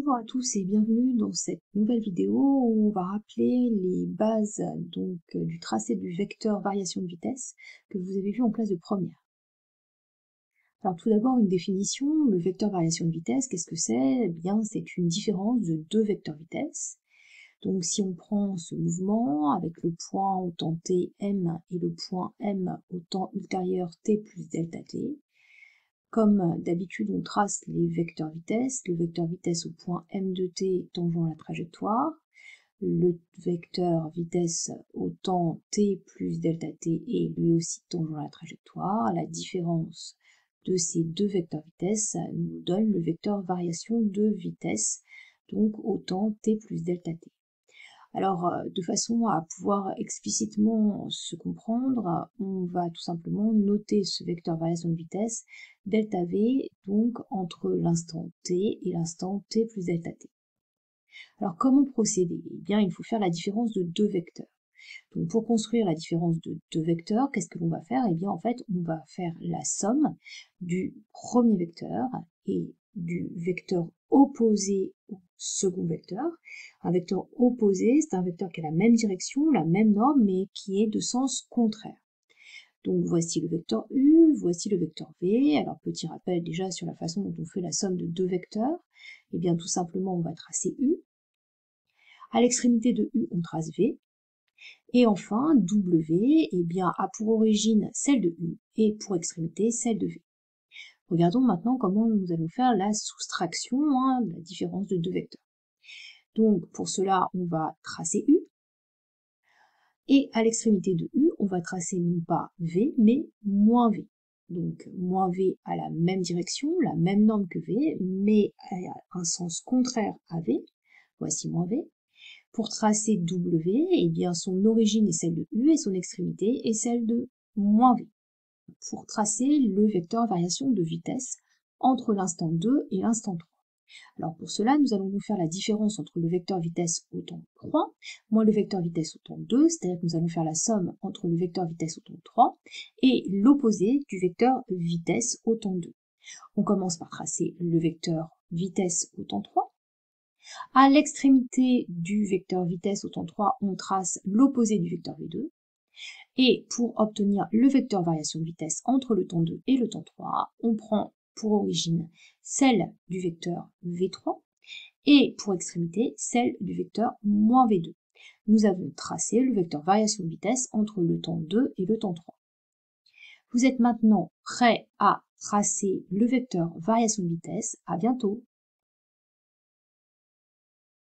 Bonjour à tous et bienvenue dans cette nouvelle vidéo où on va rappeler les bases du tracé du vecteur variation de vitesse que vous avez vu en classe de première. Alors tout d'abord une définition, le vecteur variation de vitesse, qu'est-ce que c'est? Eh bien c'est une différence de deux vecteurs vitesse. Donc si on prend ce mouvement avec le point au temps t m et le point m au temps ultérieur t plus delta t, comme d'habitude, on trace les vecteurs vitesse, le vecteur vitesse au point m de t tangent la trajectoire, le vecteur vitesse au temps t plus delta t est lui aussi tangent la trajectoire. La différence de ces deux vecteurs vitesse nous donne le vecteur variation de vitesse, donc au temps t plus delta t. Alors, de façon à pouvoir explicitement se comprendre, on va tout simplement noter ce vecteur variation de vitesse, delta v, donc entre l'instant t et l'instant t plus delta t. Alors, comment procéder? Eh bien, il faut faire la différence de deux vecteurs. Donc, pour construire la différence de deux vecteurs, qu'est-ce que l'on va faire? Eh bien, en fait, on va faire la somme du premier vecteur et du vecteur opposé au second vecteur. Un vecteur opposé, c'est un vecteur qui a la même direction, la même norme, mais qui est de sens contraire. Donc voici le vecteur U, voici le vecteur V. Alors petit rappel déjà sur la façon dont on fait la somme de deux vecteurs. Eh bien tout simplement on va tracer U. À l'extrémité de U on trace V. Et enfin W, eh bien a pour origine celle de U et pour extrémité celle de V. Regardons maintenant comment nous allons faire la soustraction de la différence de deux vecteurs. Donc pour cela, on va tracer U, et à l'extrémité de U, on va tracer non pas V, mais moins V. Donc moins V a la même direction, la même norme que V, mais a un sens contraire à V. Voici moins V. Pour tracer W, eh bien son origine est celle de U et son extrémité est celle de moins V. Pour tracer le vecteur variation de vitesse entre l'instant 2 et l'instant 3. Alors pour cela, nous allons nous faire la différence entre le vecteur vitesse au temps 3 moins le vecteur vitesse au temps 2, c'est-à-dire que nous allons faire la somme entre le vecteur vitesse au temps 3 et l'opposé du vecteur vitesse au temps 2. On commence par tracer le vecteur vitesse au temps 3. À l'extrémité du vecteur vitesse au temps 3, on trace l'opposé du vecteur V2. Et pour obtenir le vecteur variation de vitesse entre le temps 2 et le temps 3, on prend pour origine celle du vecteur V3 et pour extrémité celle du vecteur moins V2. Nous avons tracé le vecteur variation de vitesse entre le temps 2 et le temps 3. Vous êtes maintenant prêt à tracer le vecteur variation de vitesse. À bientôt!